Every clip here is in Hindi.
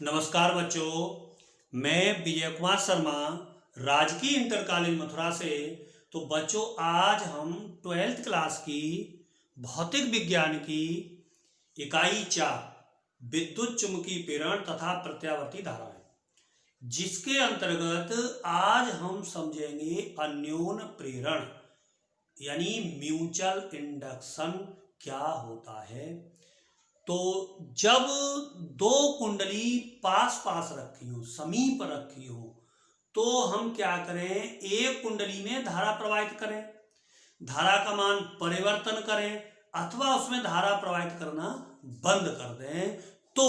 नमस्कार बच्चों, मैं विजय कुमार शर्मा राजकीय इंटर कॉलेज मथुरा से। तो बच्चों, आज हम 12th क्लास की भौतिक विज्ञान की इकाई 4 विद्युत चुम्बकीय प्रेरण तथा प्रत्यावर्ती धाराएं, जिसके अंतर्गत आज हम समझेंगे अन्योन प्रेरण यानी म्यूचुअल इंडक्शन क्या होता है। तो जब दो कुंडली पास पास रखी हो, समीप रखी हो, तो हम क्या करें, एक कुंडली में धारा प्रवाहित करें, धारा का मान परिवर्तन करें अथवा उसमें धारा प्रवाहित करना बंद कर दें, तो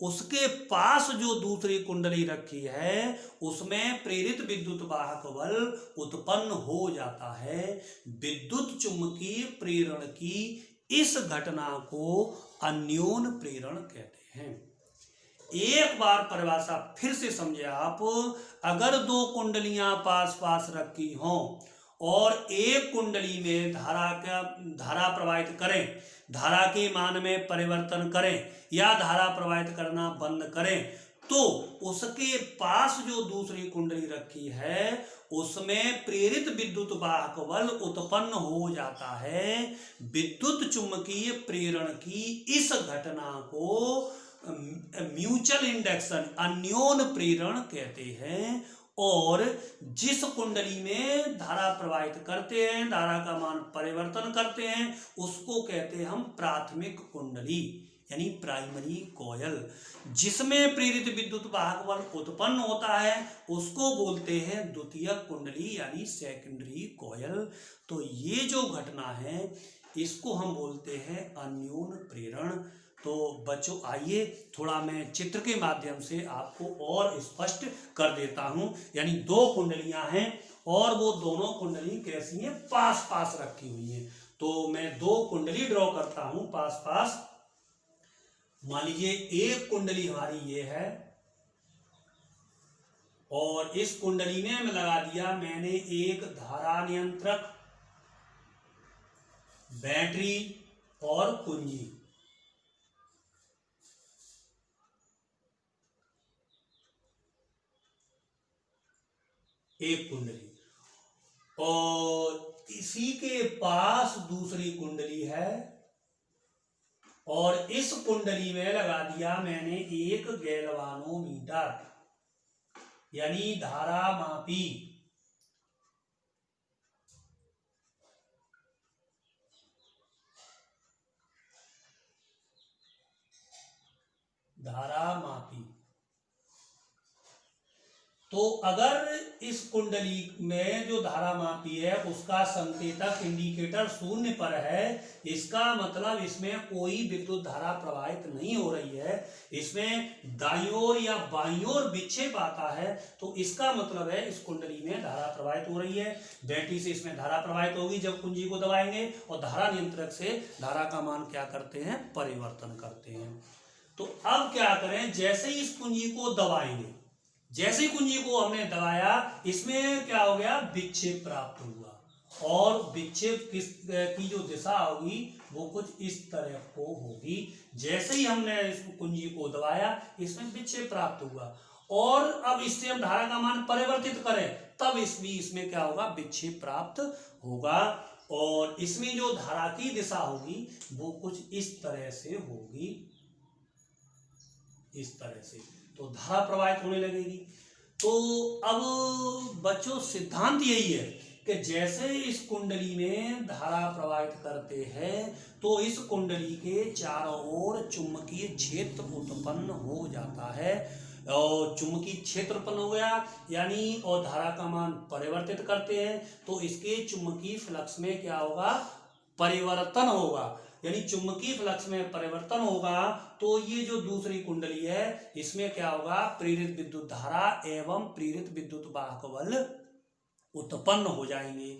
उसके पास जो दूसरी कुंडली रखी है उसमें प्रेरित विद्युत वाहक बल उत्पन्न हो जाता है। विद्युत चुम्बकीय प्रेरण की इस घटना को अन्योन प्रेरण कहते हैं। एक बार परिभाषा फिर से समझे आप। अगर दो कुंडलियां पास पास रखी हों और एक कुंडली में धारा प्रवाहित करें, धारा के मान में परिवर्तन करें या धारा प्रवाहित करना बंद करें, तो उसके पास जो दूसरी कुंडली रखी है उसमें प्रेरित विद्युत वाहक बल उत्पन्न हो जाता है। विद्युत चुम्बकीय प्रेरण की इस घटना को म्यूचुअल इंडक्शन अन्योन प्रेरण कहते हैं। और जिस कुंडली में धारा प्रवाहित करते हैं, धारा का मान परिवर्तन करते हैं, उसको कहते हैं हम प्राथमिक कुंडली यानी प्राइमरी कॉयल। जिसमें प्रेरित विद्युत वाहक बल उत्पन्न होता है उसको बोलते हैं द्वितीयक कुंडली यानी सेकेंडरी कॉयल। तो ये जो घटना है इसको हम बोलते हैं अन्योन प्रेरण। तो बच्चों, आइए थोड़ा मैं चित्र के माध्यम से आपको और स्पष्ट कर देता हूं। यानी दो कुंडलियां हैं और वो दोनों कुंडली कैसी हैं, पास पास रखी हुई हैं। तो मैं दो कुंडली ड्रॉ करता हूं पास पास। मान लीजिए एक कुंडली हमारी ये है और इस कुंडली में मैं लगा दिया मैंने एक धारा नियंत्रक, बैटरी और कुंजी। एक कुंडली और इसी के पास दूसरी कुंडली है और इस कुंडली में लगा दिया मैंने एक गैल्वानोमीटर यानी धारा मापी। धारा मापी। तो अगर इस कुंडली में जो धारा मापी है उसका संकेतक इंडिकेटर 0 पर है, इसका मतलब इसमें कोई विद्युत धारा प्रवाहित नहीं हो रही है, इसमें दाईं ओर या बाईं ओर विक्षेप आता है, तो इसका मतलब है इस कुंडली में धारा प्रवाहित हो रही है। बैटरी से इसमें धारा प्रवाहित होगी जब कुंजी को दबाएंगे, और धारा नियंत्रक से धारा का मान क्या करते हैं, परिवर्तन करते हैं। तो अब क्या करें, जैसे ही इस कुंजी को दबाएंगे, जैसे ही कुंजी को हमने दबाया, इसमें क्या हो गया, विक्षेप प्राप्त हुआ और विक्षेप की जो दिशा होगी वो कुछ इस तरह को होगी। जैसे ही हमने इस कुंजी को दबाया इसमें विक्षेप प्राप्त हुआ और अब इससे हम धारा का मान परिवर्तित करें तब इसमें क्या होगा, विक्षेप प्राप्त होगा और इसमें जो धारा की दिशा होगी वो कुछ इस तरह से होगी, इस तरह से। तो धारा प्रवाहित होने लगेगी। तो अब बच्चों, सिद्धांत यही है कि जैसे इस कुंडली में धारा प्रवाहित करते हैं तो इस कुंडली के चारों ओर चुंबकीय क्षेत्र उत्पन्न हो जाता है और चुंबकीय क्षेत्र उत्पन्न हो गया यानी, और धारा का मान परिवर्तित करते हैं तो इसके चुंबकीय फ्लक्स में क्या होगा, परिवर्तन होगा। यानी चुंबकीय फ्लक्स में परिवर्तन होगा तो ये जो दूसरी कुंडली है इसमें क्या होगा, प्रेरित विद्युत धारा एवं प्रेरित विद्युत वाहक बल उत्पन्न हो जाएंगे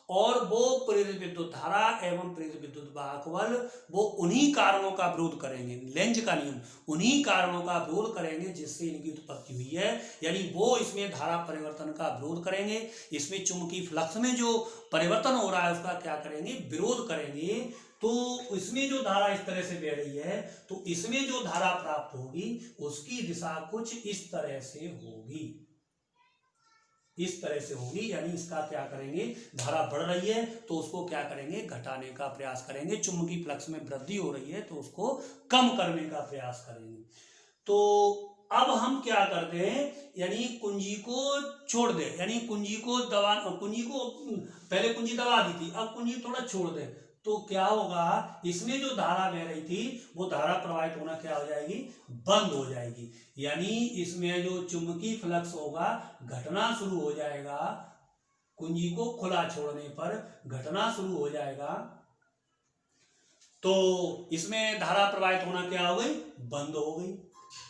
और वो प्रेरित विद्युत धारा एवं प्रेरित विद्युत वाहक बल वो उन्हीं कारणों का विरोध करेंगे, लेंज का नियम, उन्हीं कारणों का विरोध करेंगे जिससे इनकी उत्पत्ति हुई है। यानी वो इसमें धारा परिवर्तन का विरोध करेंगे, इसमें चुंबकीय फ्लक्स में जो परिवर्तन हो रहा है उसका क्या करेंगे, विरोध करेंगे। तो इसमें जो धारा इस तरह से बह रही है, तो इसमें जो धारा प्राप्त होगी उसकी दिशा कुछ इस तरह से होगी, इस तरह से होगी। यानी इसका क्या करेंगे, धारा बढ़ रही है तो उसको क्या करेंगे, घटाने का प्रयास करेंगे। चुंबकीय फ्लक्स में वृद्धि हो रही है तो उसको कम करने का प्रयास करेंगे। तो अब हम क्या करते हैं, यानी कुंजी को छोड़ दे, यानी कुंजी को दबा, कुंजी को पहले कुंजी दबा दी थी, अब कुंजी थोड़ा छोड़ दे, तो क्या होगा, इसमें जो धारा बह रही थी वो धारा प्रवाहित होना क्या हो जाएगी, बंद हो जाएगी। यानी इसमें जो चुंबकीय फ्लक्स होगा घटना शुरू हो जाएगा, कुंजी को खुला छोड़ने पर घटना शुरू हो जाएगा। तो इसमें धारा प्रवाहित होना क्या हो गई, बंद हो गई।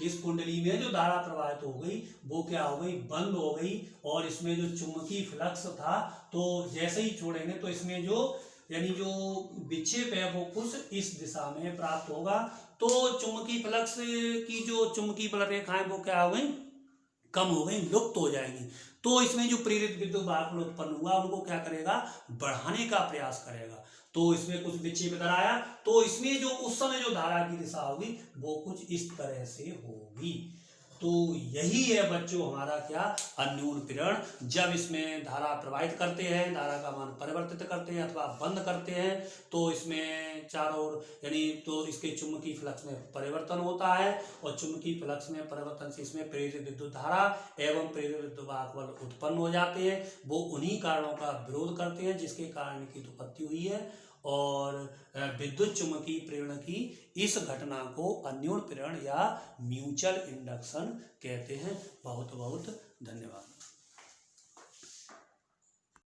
इस कुंडली में जो धारा प्रवाहित हो गई वो क्या हो गई, बंद हो गई। और इसमें जो चुंबकीय फ्लक्स था तो जैसे ही छोड़ेंगे तो इसमें जो यानी जो विक्षेप है वो कुछ इस दिशा में प्राप्त होगा। तो चुंबकीय फ्लक्स की जो चुंबकीय बल रेखाएं वो क्या हो गई, कम हो गई, लुप्त हो जाएंगी। तो इसमें जो प्रेरित विद्युत वाहक उत्पन्न हुआ उनको क्या करेगा, बढ़ाने का प्रयास करेगा। तो इसमें कुछ विक्षेप इधर आया तो इसमें जो उस समय जो धारा की दिशा होगी वो कुछ इस तरह से होगी। तो यही है बच्चों हमारा क्या, अन्योन प्रेरण। जब इसमें धारा प्रवाहित करते हैं, धारा का मान परिवर्तित करते हैं अथवा बंद करते हैं तो इसमें चारों ओर यानी तो इसके चुंबकीय फ्लक्स में परिवर्तन होता है और चुंबकीय फ्लक्स में परिवर्तन से इसमें प्रेरित विद्युत धारा एवं प्रेरित विद्युत वाहक बल उत्पन्न हो जाते हैं। वो उन्हीं कारणों का विरोध करते हैं जिसके कारण की उत्पत्ति हुई है। और विद्युत चुम्बकीय प्रेरण की इस घटना को अन्योन प्रेरण या म्यूचुअल इंडक्शन कहते हैं। बहुत बहुत धन्यवाद।